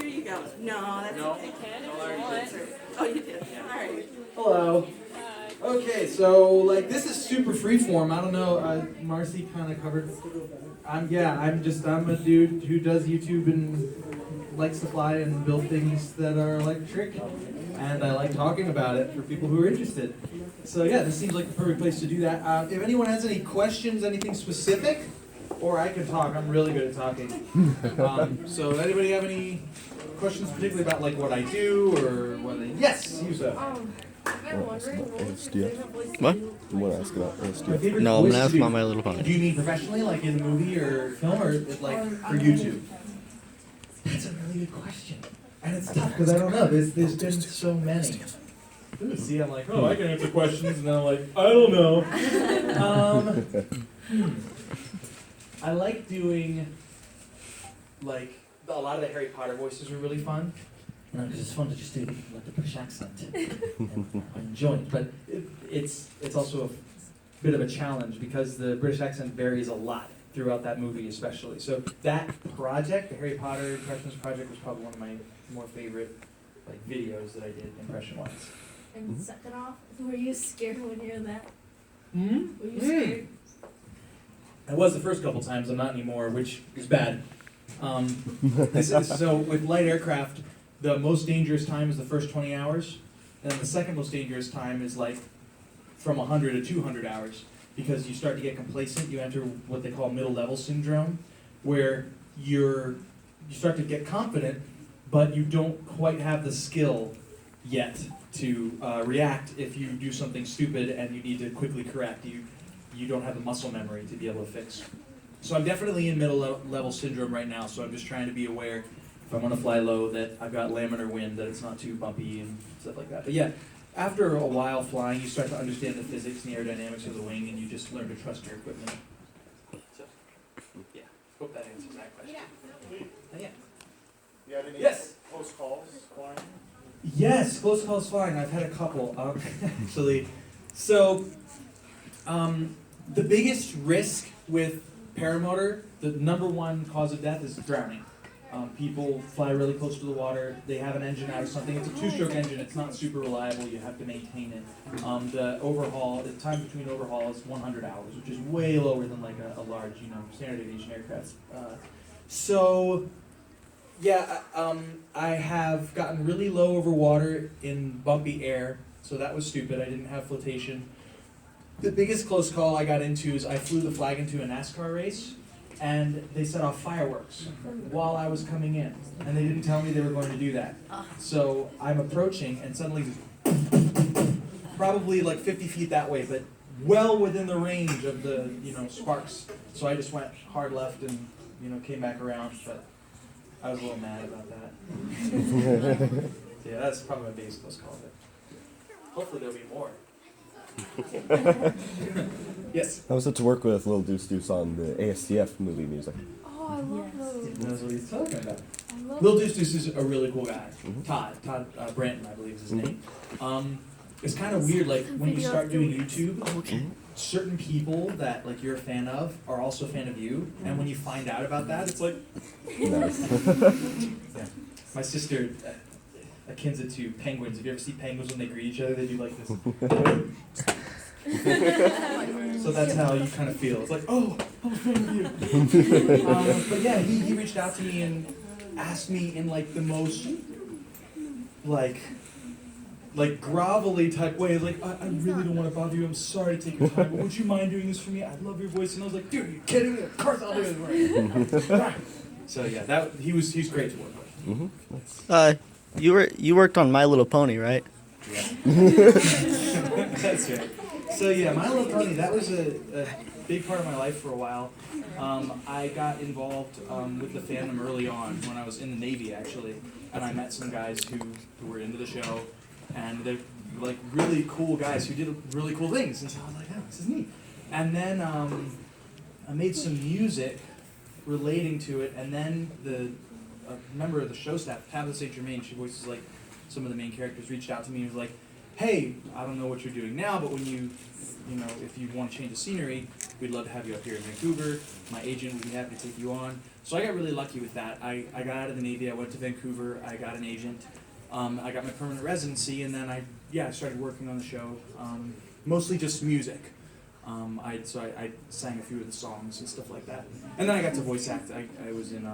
Here you go. No, that's okay. Oh, you did. All right. Hello. Okay, so like this is super freeform. I don't know. Marcy kind of covered. I'm a dude who does YouTube and likes to fly and build things that are electric, and I like talking about it for people who are interested. So yeah, this seems like the perfect place to do that. If anyone has any questions, anything specific, or I can talk. I'm really good at talking. So anybody have any questions, particularly about like what I do or what I? Yes, you sir. I've been wondering What? you want to ask about My ASDF? favorite No, I'm voice gonna ask to do. about My Little Pony. Do you mean professionally, like in a movie or film, or like for YouTube? That's a really good question, and it's tough because I don't know. There's been so many. Ooh, see, I'm like, oh, I can answer questions, and then I'm like, I don't know. I like doing like a lot of the Harry Potter voices are really fun. Because it's fun to just do like the British accent and I enjoy it, but it's also a bit of a challenge because the British accent varies a lot throughout that movie, especially. So that project, the Harry Potter Impressions project, was probably one of my more favorite like videos that I did impression-wise. And second off, were you scared when you were that? Hmm? Were you scared? I was the first couple times. I'm not anymore, which is bad. So with light aircraft, the most dangerous time is the first 20 hours, and then the second most dangerous time is like from 100 to 200 hours, because you start to get complacent. You enter what they call middle level syndrome, where you start to get confident, but you don't quite have the skill yet to react if you do something stupid and you need to quickly correct. You don't have the muscle memory to be able to fix. So I'm definitely in middle level syndrome right now, so I'm just trying to be aware if I want to fly low that I've got laminar wind, that it's not too bumpy and stuff like that. But yeah, after a while flying, you start to understand the physics and the aerodynamics of the wing, and you just learn to trust your equipment. So, yeah, hope that answers that question. Yeah. You had any Yes. close calls flying? Yes, close calls flying. I've had a couple, actually. So, the biggest risk with paramotor, the number one cause of death is drowning. People fly really close to the water. They have an engine out or something. It's a two-stroke engine. It's not super reliable. You have to maintain it. The time between overhaul is 100 hours, which is way lower than like a large, standard aviation aircraft. I have gotten really low over water in bumpy air, so that was stupid. I didn't have flotation. The biggest close call I got into is I flew the flag into a NASCAR race, and they set off fireworks while I was coming in, and they didn't tell me they were going to do that. So I'm approaching, and suddenly, probably like 50 feet that way, but well within the range of the sparks. So I just went hard left and came back around, but I was a little mad about that. So yeah, that's probably my biggest close call. But hopefully there'll be more. Yes. How was it to work with Lil Deuce Deuce on the ASDF movie music? Oh, I love those. He knows what he's talking about. I love Lil Deuce Deuce is a really cool guy. Mhm. Todd Branton, I believe is his name. It's kind of weird, like when you start doing YouTube, certain people that like you're a fan of are also a fan of you, and when you find out about that, it's like, Nice. yeah. My sister akins it to penguins. If you ever see penguins when they greet each other, they do like this. So that's how you kind of feel. It's like, oh, I'm a fan of you. But yeah, he reached out to me and asked me in like the most like grovelly type way. Like, I really don't want to bother you. I'm sorry to take your time, but would you mind doing this for me? I love your voice. And I was like, dude, are you kidding me? Of course I'll do it. So yeah, he's great to work with. Mm-hmm. You worked on My Little Pony, right? Yeah. That's right. So yeah, My Little Pony, that was a big part of my life for a while. I got involved with the fandom early on when I was in the Navy, actually, and I met some guys who were into the show, and they're like really cool guys who did really cool things, and so I was like, oh, this is neat. And then I made some music relating to it, and then a member of the show staff, Tabitha St. Germain, she voices like some of the main characters, reached out to me and was like, hey, I don't know what you're doing now, but when if you want to change the scenery, we'd love to have you up here in Vancouver. My agent would be happy to take you on. So I got really lucky with that. I got out of the Navy, I went to Vancouver, I got an agent, I got my permanent residency, and then I started working on the show, mostly just music. I sang a few of the songs and stuff like that. And then I got to voice act. I was in,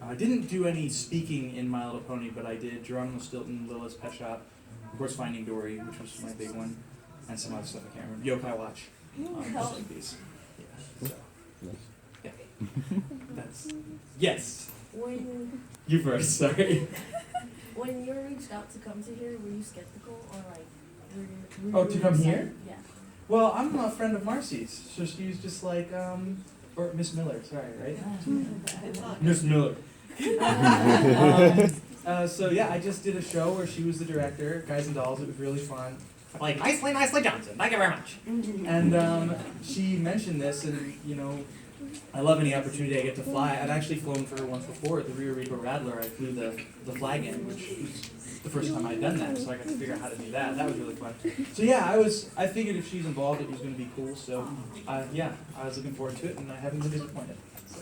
I didn't do any speaking in My Little Pony, but I did Geronimo Stilton, Lilith's Pet Shop, of course Finding Dory, which was my big one, and some other stuff I can't remember. Yokai Watch, just like these. Yeah, so, yeah. That's, yes. When You first, sorry. when you were reached out to come to here, were you skeptical or like? Were you Oh, to come excited? here? Yeah. Well, I'm a friend of Marcy's, so she was just like, or Miss Miller, sorry, right? Miss Miller. So yeah, I just did a show where she was the director, Guys and Dolls. It was really fun. Like, nicely Johnson. Thank you very much. And she mentioned this, and I love any opportunity I get to fly. I've actually flown for her once before at the Rio Rico Rattler. I flew the flag in, which was the first time I'd done that, so I got to figure out how to do that. That was really fun. So yeah, I figured if she's involved, it was going to be cool. So yeah, I was looking forward to it, and I haven't been disappointed. So.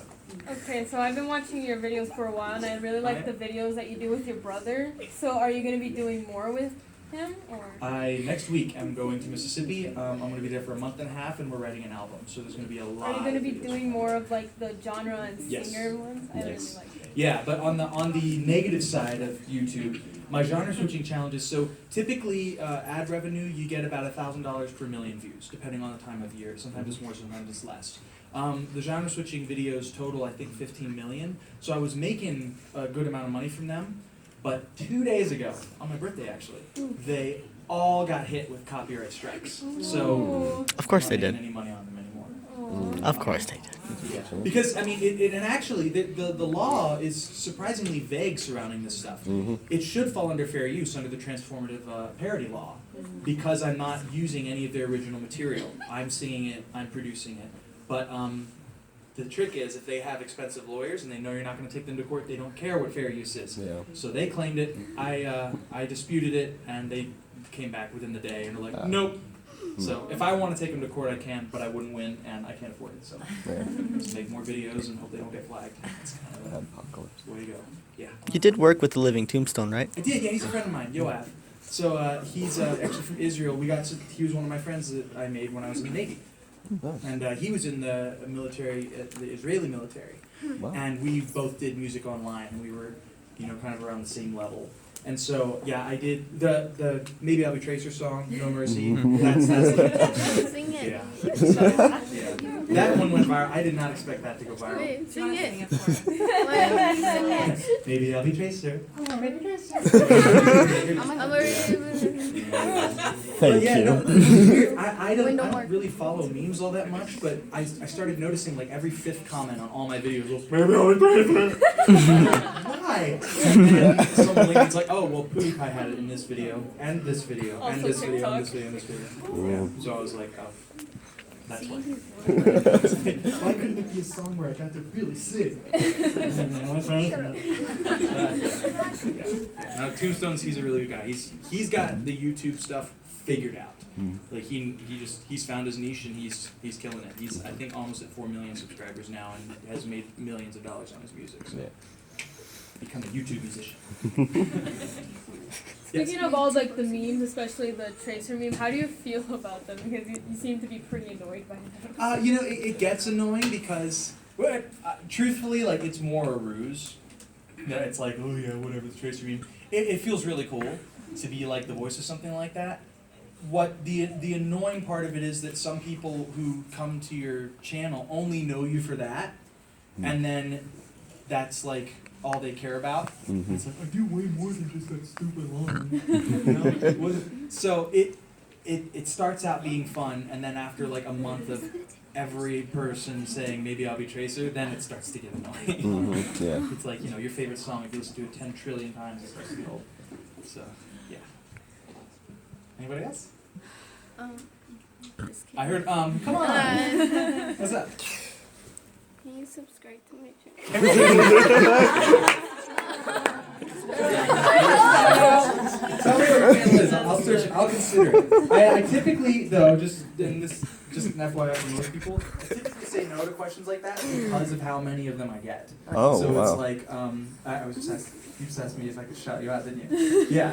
Okay, so I've been watching your videos for a while, and I really like the videos that you do with your brother. So are you going to be doing more with him, or? Next week I'm going to Mississippi. I'm going to be there for a month and a half, and we're writing an album. So there's going to be a lot. Are you going to be of videos. doing more of like the genre and Yes. singer ones? I Yes. really like it. Yeah, but on the negative side of YouTube, my genre switching challenges. So typically, ad revenue you get about $1,000 per million views, depending on the time of year. Sometimes it's more, sometimes it's less. The genre switching videos total, I think, 15 million. So I was making a good amount of money from them. But 2 days ago, on my birthday actually, they all got hit with copyright strikes. So Of course I'm they not making did. any money on them anymore. Of course they did. Yeah. Because, I mean, and actually, the law is surprisingly vague surrounding this stuff. It should fall under fair use under the transformative parody law, because I'm not using any of their original material. I'm singing it, I'm producing it. But the trick is, if they have expensive lawyers and they know you're not going to take them to court, they don't care what fair use is. Yeah. So they claimed it, I disputed it, and they came back within the day and were like, nope. So if I want to take them to court, I can, but I wouldn't win, and I can't afford it. So just make more videos and hope they don't get flagged. It's kind of Apocalypse. the way to go. Yeah. You did work with the Living Tombstone, right? I did. Yeah, he's a friend of mine, Yoav. So he's actually from Israel. He was one of my friends that I made when I was in the Navy, and he was in the military, the Israeli military, Wow. and we both did music online, and we were, kind of around the same level. And so, yeah, I did the Maybe I'll Be Tracer song, No Mercy. That's Sing it. yeah. So, yeah. That one went viral. I did not expect that to go viral. Wait, Do you sing want to it. sing it for us? Maybe I'll be Tracer. Thank yeah, you. no, it's weird. I don't Window mark. really follow memes all that much, but I started noticing like every fifth comment on all my videos was, Maybe I'll be Tracer. Why? And then some lady's like, oh, well, Pootie Pie had it in this video, and this video, and Also this video, and TikTok. this video, and this video. Yeah. So I was like, oh, that's why. Why couldn't it be a song where I got to really sing? Now, Tombstones, he's a really good guy. He's got the YouTube stuff figured out. Like he's found his niche and he's killing it. He's I think almost at 4 million subscribers now and has made millions of dollars on his music. So become a YouTube musician. Speaking of all like the memes, especially the Tracer meme, how do you feel about them? Because you seem to be pretty annoyed by them. It gets annoying because, truthfully, like it's more a ruse. It's like, oh yeah, whatever, the Tracer meme. It feels really cool to be like the voice of something like that. What the annoying part of it is that some people who come to your channel only know you for that, and then that's like all they care about. It's like, I do way more than just that stupid line. So it starts out being fun, and then after like a month of every person saying maybe I'll be Tracer, then it starts to get annoying. Yeah. It's like, your favorite song, if you listen to it 10 trillion times, it starts to get old. So, yeah. Anybody else? Just I heard, come on! What's up? Can you subscribe to my channel? Tell me what your channel is. I'll search it. I'll consider it. I typically, though, just an FYI for most people, I typically say no to questions like that because of how many of them I get. Oh, so wow. it's like, I was just asking, you just asked me if I could shout you out, didn't you? Yeah.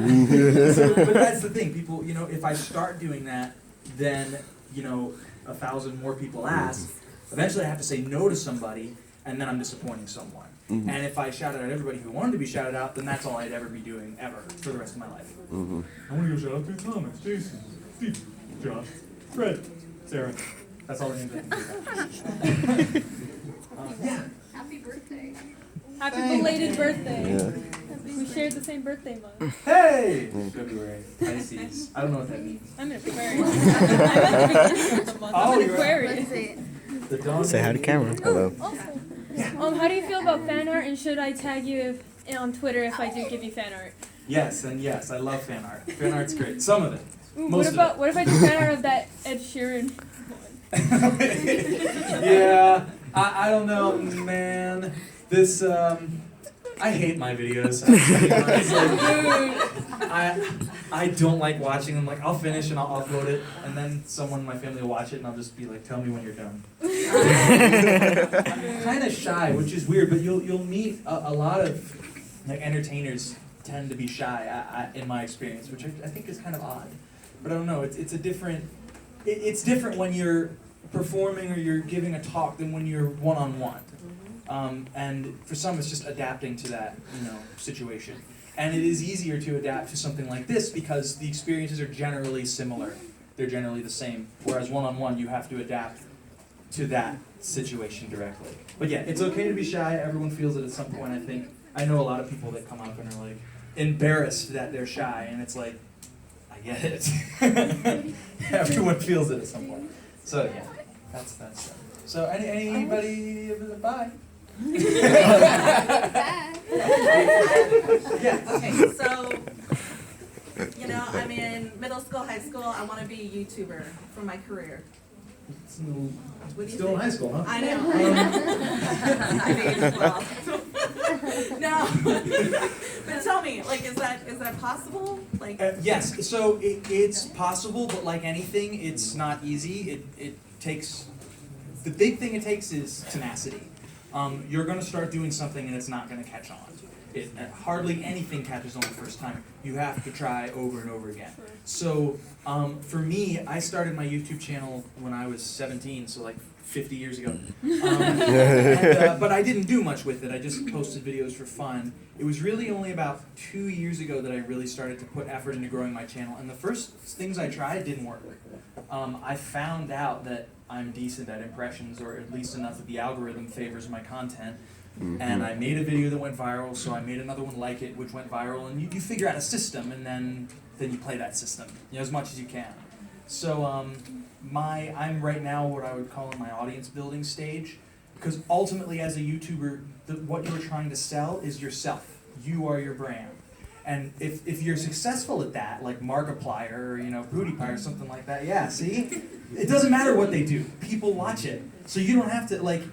So, but that's the thing, people, you know, if I start doing that, then, you know, 1,000 more people ask. Eventually I have to say no to somebody, and then I'm disappointing someone. Mhm. And if I shouted out everybody who wanted to be shouted out, then that's all I'd ever be doing, ever, for the rest of my life. Mhm. I want to go shout out to Thomas, Jason, Steve, Josh, Fred, Sarah. That's all the names I can do. Yeah. Happy Thank belated you. birthday. Yeah. We shared the same birthday month. Hey! February. Pisces. I don't know what that means. I'm an Aquarius. I'm at the beginning of the month. Oh, I'm an you're Aquarius. The dawn Say hi to camera. Hello. How do you feel about fan art, and should I tag you on Twitter if I do give you fan art? Yes, and yes, I love fan art. Fan art's great. Some of it. Ooh, Most what if I do fan art of that Ed Sheeran one? Yeah, I don't know, man. This, I hate my videos. It's like, I don't like watching them. Like, I'll finish and I'll upload it, and then someone in my family will watch it, and I'll just be like, tell me when you're done. I'm kind of shy, which is weird, but you'll meet a lot of like entertainers tend to be shy in my experience, which I think is kind of odd. But I don't know. It's a different. It's different when you're performing or you're giving a talk than when you're one-on-one. And for some, it's just adapting to that, you know, situation. And it is easier to adapt to something like this because the experiences are generally similar. They're generally the same. Whereas one-on-one, you have to adapt to that situation directly. But yeah, it's okay to be shy. Everyone feels it at some point, I think. I know a lot of people that come up and are like embarrassed that they're shy, and it's like, I get it. Everyone feels it at some point. So yeah, that's so anybody bye. Yeah. Okay, so, you know, I'm in middle school, high school, I want to be a YouTuber for my career. What do you Still in think? high school, huh? I know. I mean, well. No. But tell me, like, is that possible? Like. Yes, so it's possible, but like anything, it's not easy. It takes, the big thing it takes is tenacity. You're going to start doing something and it's not going to catch on. Hardly anything catches on the first time. You have to try over and over again. So for me, I started my YouTube channel when I was 17, so like 50 years ago. But I didn't do much with it. I just posted videos for fun. It was really only about 2 years ago that I really started to put effort into growing my channel. And the first things I tried didn't work. I found out that I'm decent at impressions, or at least enough that the algorithm favors my content. And I made a video that went viral, so I made another one like it, which went viral. And you figure out a system, and then you play that system, you know, as much as you can. So I'm right now what I would call in my audience building stage, because ultimately as a YouTuber, what you're trying to sell is yourself. You are your brand. And if you're successful at that, like Markiplier or, you know, PewDiePie or something like that, yeah, see? It doesn't matter what they do. People watch it. So you don't have to, like,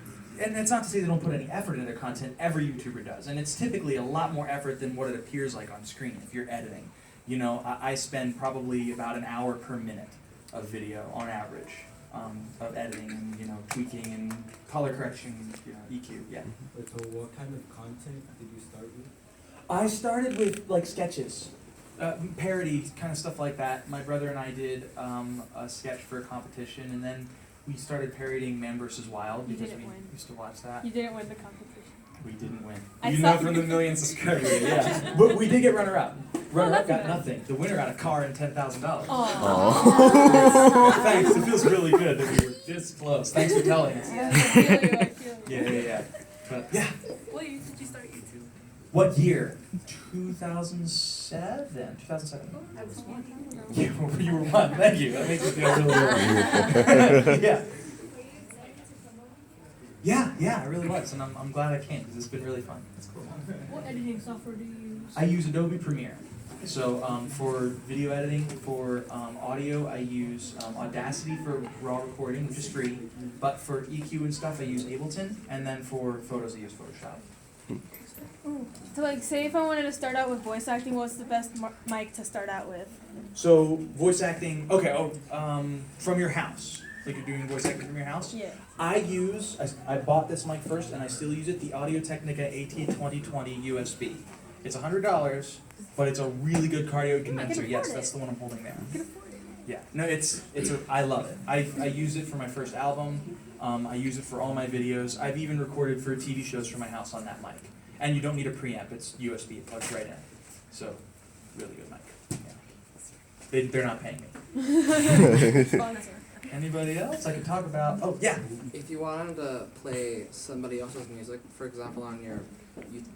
and it's not to say they don't put any effort into their content. Every YouTuber does. And it's typically a lot more effort than what it appears like on screen if you're editing. You know, I spend probably about an hour per minute of video on average of editing and, you know, tweaking and color correction, you know, EQ, yeah. So what kind of content did you start with? I started with like sketches, parody kind of stuff like that. My brother and I did a sketch for a competition, and then we started parodying Man vs. Wild You because didn't we win. used to watch that. You didn't win the competition. We didn't win. I You saw- know, from the million subscribers, yeah. But we did get runner-up. Runner-up that's got nice. nothing. The winner got a car and $10,000. Oh. Thanks. It feels really good that we were this close. Thanks for telling us. Yeah, I feel you. I feel you. Yeah. But yeah. What year did you start YouTube? What year? 2007. 2007. I was one. You were one. Thank you. That makes me feel really good. Yeah, I really was, and I'm glad I came because it's been really fun. It's cool. What editing software do you use? I use Adobe Premiere. So for video editing, for audio, I use Audacity for raw recording, which is free. But for EQ and stuff, I use Ableton, and then for photos, I use Photoshop. So, like, say if I wanted to start out with voice acting, what's the best mic to start out with? So voice acting. Okay. From your house. like you're doing voice acting from your house. Yeah. I bought this mic first, and I still use it, the Audio Technica AT2020 USB. It's $100, but it's a really good cardio condenser. Yes, that's the one I'm holding there. Yeah, no, I love it. I use it for my first album. I use it for all my videos. I've even recorded for TV shows from my house on that mic. And you don't need a preamp, it's USB, it plugs right in. So, really good mic. Yeah. They're not paying me. Anybody else I could talk about? Oh, yeah. If you wanted to play somebody else's music, for example, on your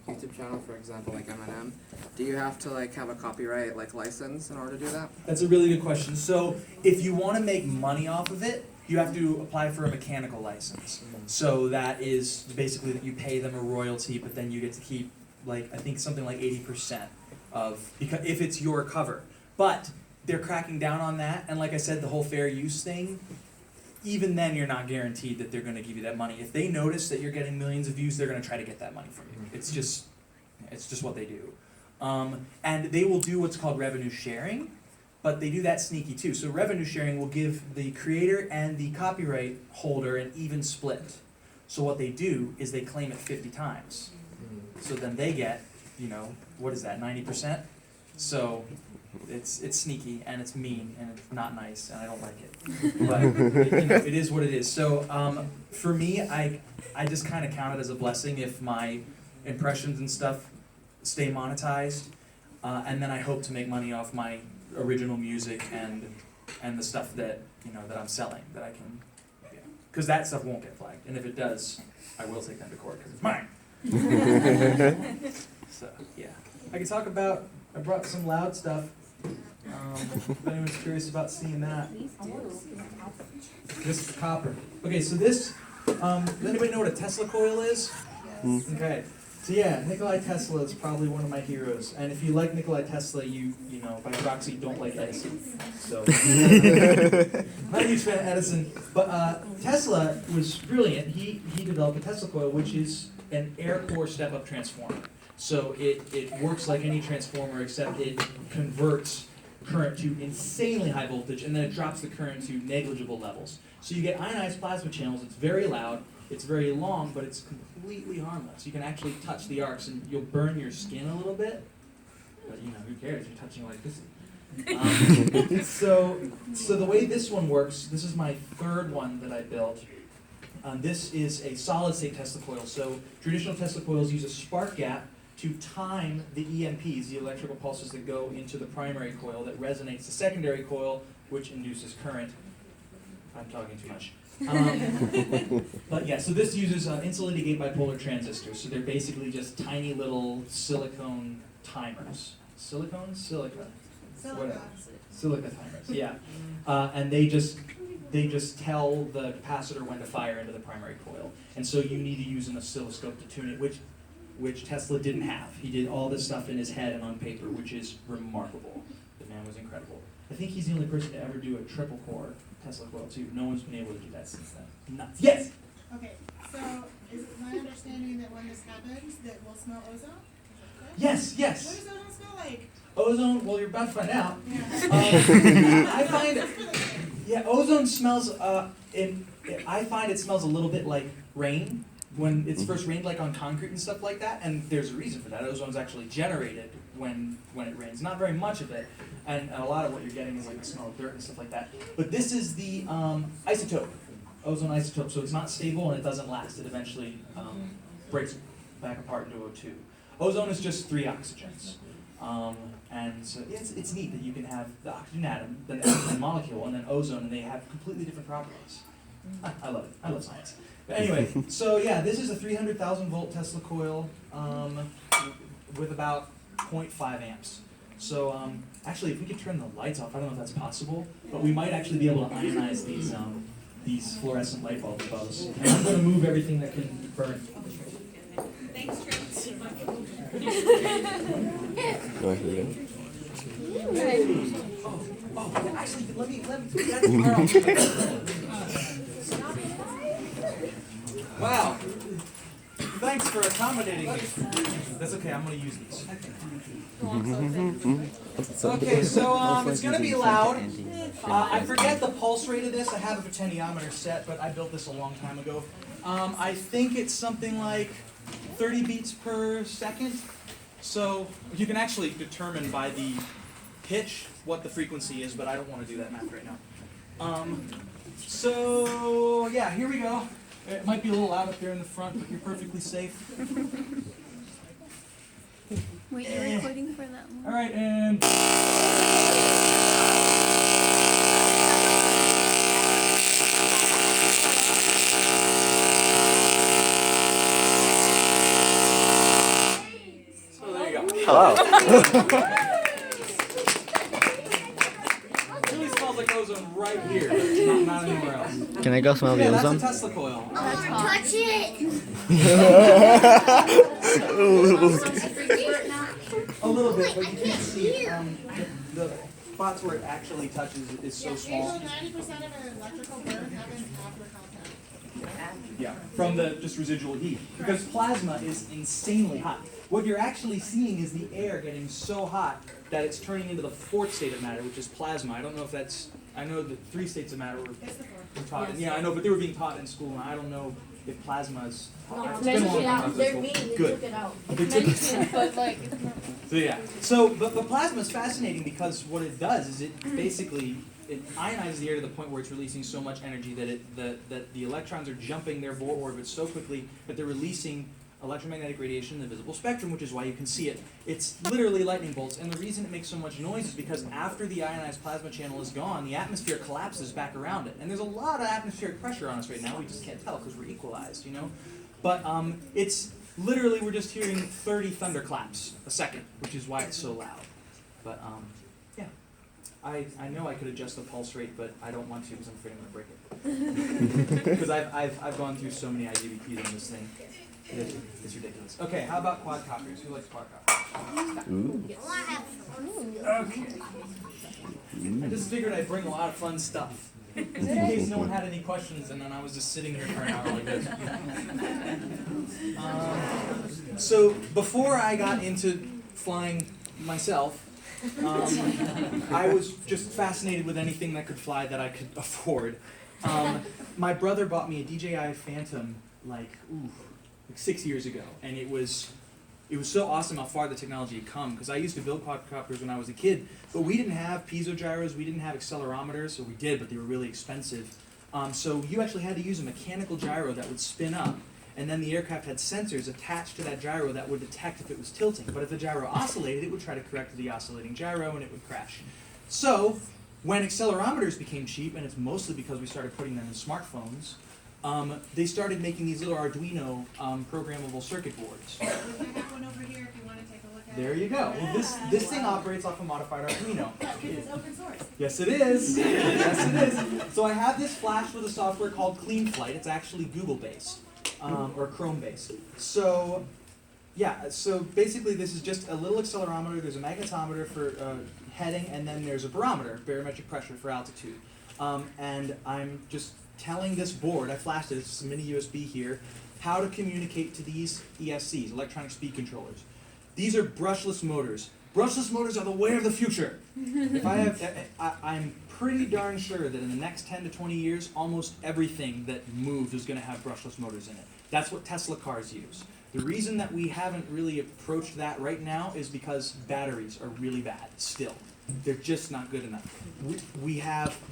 YouTube channel, for example, like Eminem, do you have to like have a copyright like license in order to do that? That's a really good question. So, if you want to make money off of it, you have to apply for a mechanical license. So that is basically that you pay them a royalty, but then you get to keep like I think something like 80% of because if it's your cover. But they're cracking down on that, and like I said, the whole fair use thing, even then you're not guaranteed that they're going to give you that money. If they notice that you're getting millions of views, they're going to try to get that money from you. It's just what they do. And they will do what's called revenue sharing, but they do that sneaky too. So revenue sharing will give the creator and the copyright holder an even split. So what they do is they claim it 50 times. So then they get, what is that, 90%? So it's sneaky and it's mean and it's not nice and I don't like it. But it is what it is. So for me, I just kind of count it as a blessing if my impressions and stuff stay monetized, and then I hope to make money off my original music and the stuff that that I'm selling that I can, because that stuff won't get flagged, and if it does, I will take them to court because it's mine. So yeah, I can talk about. I brought some loud stuff. If anyone's curious about seeing that. This is copper. Okay, so this, does anybody know what a Tesla coil is? Okay, so yeah, Nikolai Tesla is probably one of my heroes. And if you like Nikolai Tesla, you by proxy don't like Edison. So, not a huge fan of Edison, but Tesla was brilliant. He developed a Tesla coil, which is an air core step-up transformer. So it works like any transformer, except it converts current to insanely high voltage, and then it drops the current to negligible levels. So you get ionized plasma channels. It's very loud, it's very long, but it's completely harmless. You can actually touch the arcs, and you'll burn your skin a little bit, but who cares? You're touching electricity. So the way this one works, this is my third one that I built. This is a solid-state Tesla coil. So traditional Tesla coils use a spark gap to time the EMPs, the electrical pulses that go into the primary coil that resonates the secondary coil, which induces current. I'm talking too much. But yeah, so this uses insulated gate bipolar transistors. So they're basically just tiny little silicone timers. Silica? Whatever. Silica timers, yeah. And they just tell the capacitor when to fire into the primary coil. And so you need to use an oscilloscope to tune it, which Tesla didn't have. He did all this stuff in his head and on paper, which is remarkable. The man was incredible. I think he's the only person to ever do a triple core Tesla coil too. No one's been able to do that since then. Nuts. Yes? Okay, so is it my understanding that when this happens, that we'll smell ozone? Yes. What does ozone smell like? Ozone, well, you're about to find out. Yeah. I find, ozone smells, I find it smells a little bit like rain. When it's first rained, like on concrete and stuff like that, and there's a reason for that. Ozone's actually generated when it rains. Not very much of it, and a lot of what you're getting is like the smell of dirt and stuff like that. But this is the isotope, ozone isotope, so it's not stable and it doesn't last. It eventually breaks back apart into O2. Ozone is just 3 oxygens. And so it's neat that you can have the oxygen atom, then the oxygen molecule, and then ozone, and they have completely different properties. I love it. I love science. But anyway, so yeah, this is a 300,000 volt Tesla coil with about 0.5 amps. So actually, if we could turn the lights off, I don't know if that's possible, but we might actually be able to ionize these fluorescent light bulbs above us. And I'm going to move everything that can burn. Thanks, Trent. Actually, let me that's wow. thanks for accommodating me. That's okay, I'm gonna use these. Okay, so it's gonna be loud. I forget the pulse rate of this. I have a potentiometer set, but I built this a long time ago. I think it's something like 30 beats per second. So you can actually determine by the pitch what the frequency is, but I don't want to do that math right now. So yeah, here we go. It might be a little loud up there in the front, but you're perfectly safe. Wait, you're recording for that one? All right, and. So there you go. Wow. It really smells like ozone right here, not anywhere else. Can I go smell the Yeah, ozone? that's a Tesla coil. Touch it! A little bit, but you can't see the spots where it actually touches is so small. 90% of an electrical burn happens after contact. Yeah, from the just residual heat. Because plasma is insanely hot. What you're actually seeing is the air getting so hot that it's turning into the fourth state of matter, which is plasma. I don't know if that's, I know that 3 states of matter were taught. Yeah, I know, but they were being taught in school, and I don't know if plasma is taught. It's been a long time since school. Good. They took it out. But like, it's not. So yeah, so but plasma is fascinating because what it does is it basically it ionizes the air to the point where it's releasing so much energy that that the electrons are jumping their Bohr orbits so quickly that they're releasing electromagnetic radiation in the visible spectrum, which is why you can see it. It's literally lightning bolts, and the reason it makes so much noise is because after the ionized plasma channel is gone, the atmosphere collapses back around it, and there's a lot of atmospheric pressure on us right now. We just can't tell because we're equalized, you know. But it's literally we're just hearing 30 thunderclaps a second, which is why it's so loud. But yeah, I know I could adjust the pulse rate, but I don't want to because I'm afraid I'm going to break it. Because I've gone through so many IGBTs on this thing. It's ridiculous. Okay, how about quadcopters? Who likes quadcopters? Ooh. Okay. I just figured I'd bring a lot of fun stuff. Just in case no one had any questions, and then I was just sitting here for an hour like this. So before I got into flying myself, I was just fascinated with anything that could fly that I could afford. My brother bought me a DJI Phantom like 6 years ago, and it was so awesome how far the technology had come, because I used to build quadcopters when I was a kid, but we didn't have piezo gyros, we didn't have accelerometers, or we did, but they were really expensive. So you actually had to use a mechanical gyro that would spin up, and then the aircraft had sensors attached to that gyro that would detect if it was tilting. But if the gyro oscillated, it would try to correct the oscillating gyro, and it would crash. So when accelerometers became cheap, and it's mostly because we started putting them in smartphones, they started making these little Arduino programmable circuit boards. We have one over here if you want to take a look at it. There you go. Well, this thing operates off a modified Arduino. Because it's open source. Yes, it is. Yes, it is. So I have this flash with a software called CleanFlight. It's actually Google-based or Chrome-based. So yeah, so basically this is just a little accelerometer. There's a magnetometer for heading, and then there's a barometer, barometric pressure for altitude. And I'm just telling this board, I flashed it, it's just a mini USB here, how to communicate to these ESCs, electronic speed controllers. These are brushless motors. Brushless motors are the way of the future. If I have, I'm pretty darn sure that in the next 10 to 20 years, almost everything that moves is going to have brushless motors in it. That's what Tesla cars use. The reason that we haven't really approached that right now is because batteries are really bad still. They're just not good enough.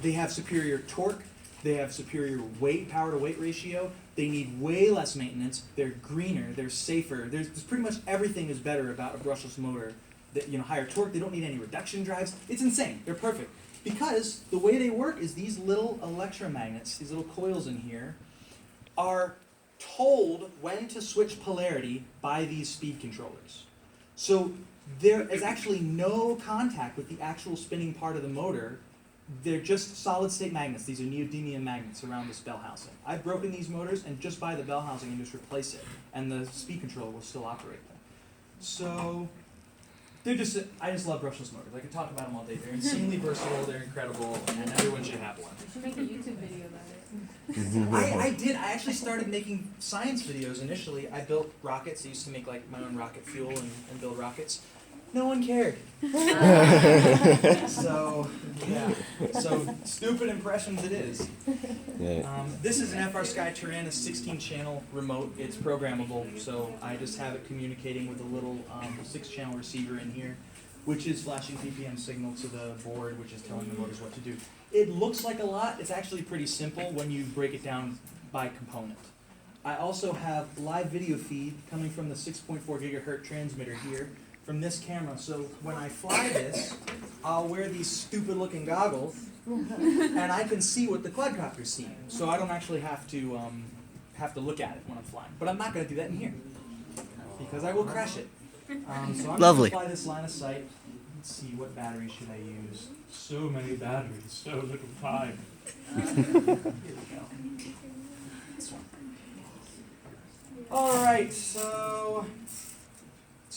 They have superior torque. They have superior power to weight ratio. They need way less maintenance. They're greener. They're safer. There's pretty much everything is better about a brushless motor. That, higher torque. They don't need any reduction drives. It's insane. They're perfect because the way they work is these little electromagnets, these little coils in here, are told when to switch polarity by these speed controllers. So there is actually no contact with the actual spinning part of the motor. They're just solid-state magnets. These are neodymium magnets around this bell housing. I've broken these motors and just buy the bell housing and just replace it, and the speed controller will still operate them. So They're just, I just love brushless motors. I could talk about them all day. They're insanely versatile, they're incredible, and everyone should have one. You should make a YouTube video about it. I did. I actually started making science videos initially. I built rockets. I used to make like my own rocket fuel and build rockets. No one cared. So, yeah. So, stupid impressions it is. Yeah. This is an FR Sky Tyranna 16-channel remote. It's programmable, so I just have it communicating with a little 6-channel receiver in here, which is flashing PPM signal to the board, which is telling the motors what to do. It looks like a lot. It's actually pretty simple when you break it down by component. I also have live video feed coming from the 6.4 gigahertz transmitter here from this camera. So when I fly this, I'll wear these stupid looking goggles and I can see what the quadcopter's seeing. So I don't actually have to look at it when I'm flying. But I'm not going to do that in here because I will crash it. So I'm Lovely. going to fly this line of sight. Let's see, what battery should I use? So many batteries, so little time. Here we go. This one. All right, so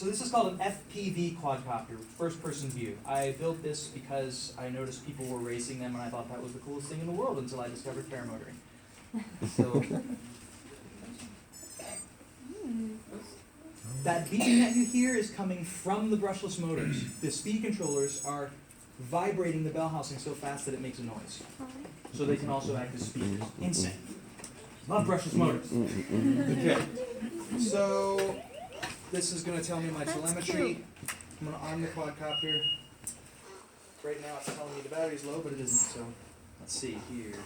this is called an FPV quadcopter, first-person view. I built this because I noticed people were racing them, and I thought that was the coolest thing in the world until I discovered paramotoring. So that beeping that you hear is coming from the brushless motors. The speed controllers are vibrating the bell housing so fast that it makes a noise. So they can also act as speakers. Insane. Love brushless motors. Okay. So this is going to tell me my telemetry. I'm going to arm the quadcopter. Right now it's telling me the battery's low, but it isn't. So let's see here.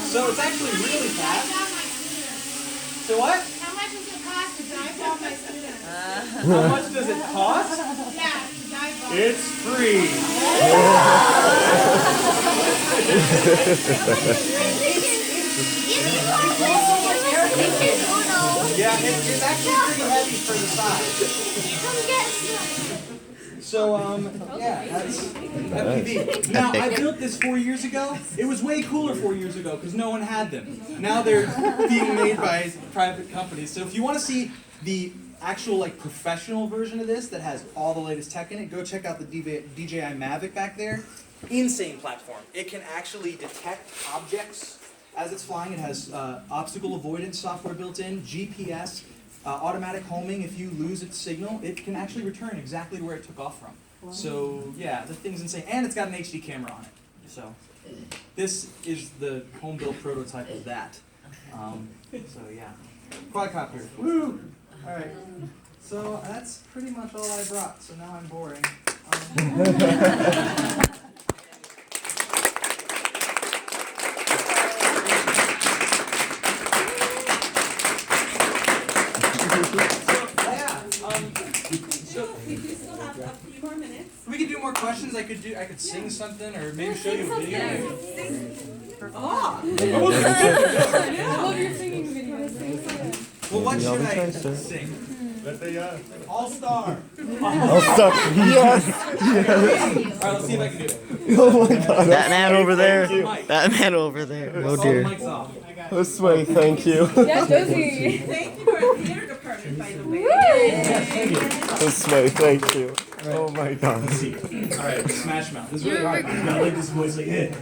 So it's actually really fast. So what? How much does it cost to drive all my students? How much does it cost? Yeah, to drive all. It's free. Yeah, it's actually pretty heavy for the size. So, yeah, that's FPV. Now, I built this 4 years ago. It was way cooler 4 years ago because no one had them. Now they're being made by private companies. So if you want to see the actual like professional version of this that has all the latest tech in it, go check out the DJI Mavic back there. Insane platform. It can actually detect objects as it's flying. It has obstacle avoidance software built in, GPS, automatic homing. If you lose its signal, it can actually return exactly where it took off from. Wow. So yeah, the thing's insane. And it's got an HD camera on it. So this is the home built prototype of that. So yeah, quadcopter. Woo! All right. So that's pretty much all I brought. So now I'm boring. We do still have a few more minutes. We could do more questions. I could sing something or maybe show you a video. Oh! I love your singing videos. Well, what should I sing? Let the, All-Star. All-Star. Yes. Yes. All right, let's see if I can do it. Oh my God. That man over there. Mike. That man over there. Oh All the dear. mics off. This way, thank you. Yeah, Josie. Thank you to our theater department, by the way. Yes, thank you. This way, thank you. Oh my God. Let's see. All right, Smash Mouth. This is really hard. I like this voice like this.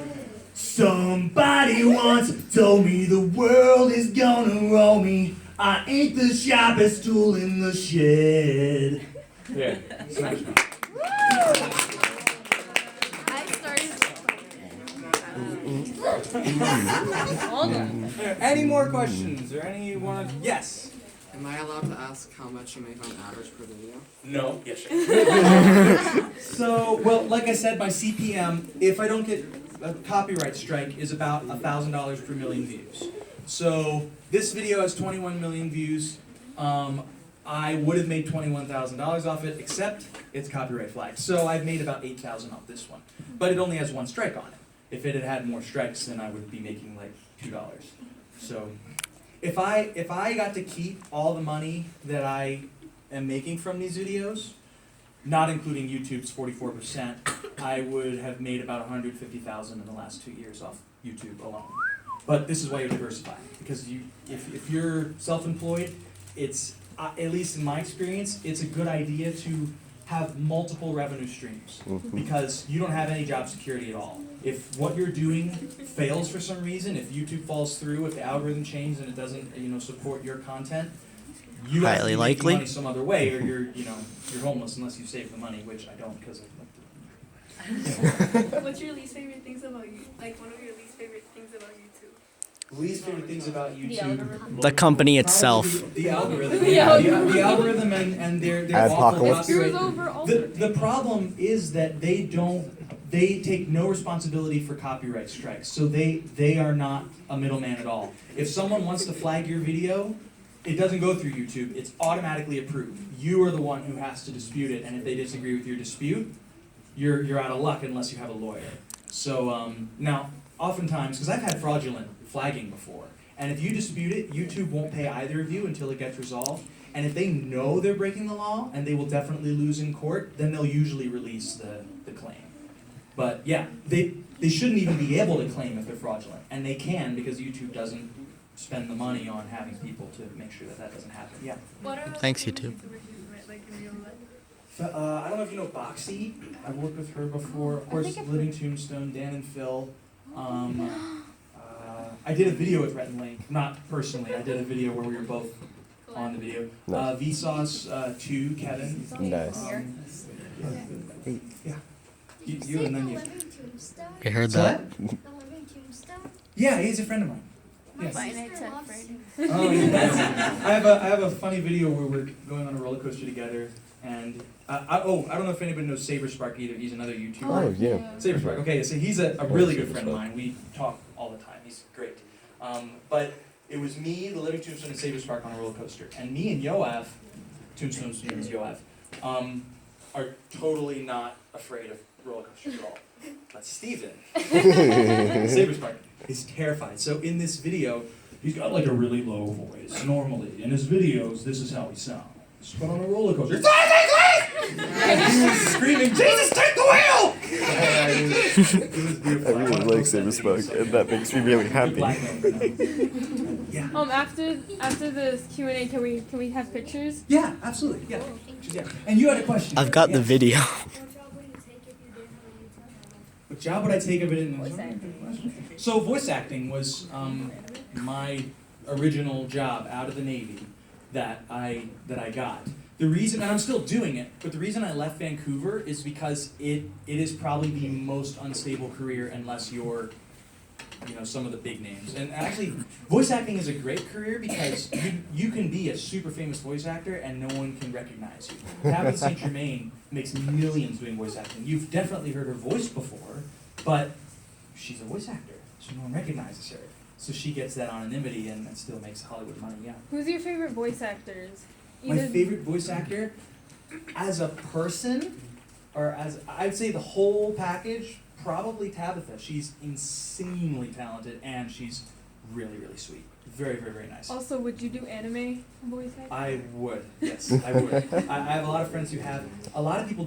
Somebody once told me the world is gonna roll me. I ain't the sharpest tool in the shed. Yeah, Smash Mouth. Any more questions or anyone? Yes. Am I allowed to ask how much you make on average per video? No. Yes, sure. So, well, like I said, my CPM, if I don't get a copyright strike, is about $1,000 per million views. So this video has 21 million views. I would have made $21,000 off it, except it's copyright flagged. So I've made about $8,000 off this one, but it only has one strike on it. If it had had more strikes, then I would be making like $2. So if I got to keep all the money that I am making from these videos, not including YouTube's 44%, I would have made about 150,000 in the last 2 years off YouTube alone. But this is why you diversify, because if you're self-employed, it's at least in my experience, it's a good idea to have multiple revenue streams because you don't have any job security at all. If what you're doing fails for some reason, if YouTube falls through, if the algorithm changes and it doesn't, support your content, you have to Highly be making likely. money some other way, or you're homeless unless you save the money, which I don't because I like to. What's your least favorite things about you? Like one of your least favorite things about YouTube? Least favorite things about YouTube. The company itself. The algorithm. The Yeah, algorithm. the algorithm and their awful Adpocalypse. Screws copyright. over all The problem is that they take no responsibility for copyright strikes. So they are not a middleman at all. If someone wants to flag your video, it doesn't go through YouTube. It's automatically approved. You are the one who has to dispute it, and if they disagree with your dispute, you're out of luck unless you have a lawyer. So now, oftentimes, because I've had fraudulent flagging before, and if you dispute it, YouTube won't pay either of you until it gets resolved. And if they know they're breaking the law, and they will definitely lose in court, then they'll usually release the claim. But yeah, they shouldn't even be able to claim if they're fraudulent, and they can because YouTube doesn't spend the money on having people to make sure that doesn't happen. Yeah. Thanks, YouTube. I don't know if you know Boxy. I've worked with her before. Of course, Living Tombstone, Dan and Phil. I did a video with Rhett and Link. Not personally. I did a video where we were both on the video. Nice. Vsauce 2, Kevin. Nice. Yeah. You and then you. You heard So that? what? Yeah, he's a friend of mine. Yes. Friday. Oh, yeah. I have a funny video where we're going on a roller coaster together, and I don't know if anybody knows Saberspark either. He's another YouTuber. Oh, yeah. Saberspark. Okay, so he's a really good friend of mine. We talk all the time. He's great. But it was me, the Living Tombstone, and Saberspark on a roller coaster, and me and Yoav, Tombstone means Yoav, are totally not afraid of roller coasters at all. But Steven, Saberspark, is terrified. So in this video, he's got like a really low voice. Normally, in his videos, this is how he sounds. But on a roller coaster, and he was screaming, "Jesus, take the wheel!" It was beautiful. I really like Saberspark, and that makes me really happy. Yeah. After this Q&A, can we have pictures? Yeah, absolutely. Yeah. Yeah. And you had a question. I've got the video. What job would I take if I didn't? Voice acting. So voice acting was my original job out of the Navy that I got. The reason, and I'm still doing it, but the reason I left Vancouver is because it is probably the most unstable career unless you're, some of the big names. And actually, voice acting is a great career because you can be a super famous voice actor and no one can recognize you. Tabitha St. Germain makes millions doing voice acting. You've definitely heard her voice before, but she's a voice actor, so no one recognizes her. So she gets that anonymity and that still makes Hollywood money, yeah. Who's your favorite voice actors? My favorite voice actor, as a person, or as, I'd say the whole package, probably Tabitha. She's insanely talented and she's really, really sweet. Very, very, very nice. Also, would you do anime voice acting? I would, yes, I would. I have a lot of friends who have, a lot of people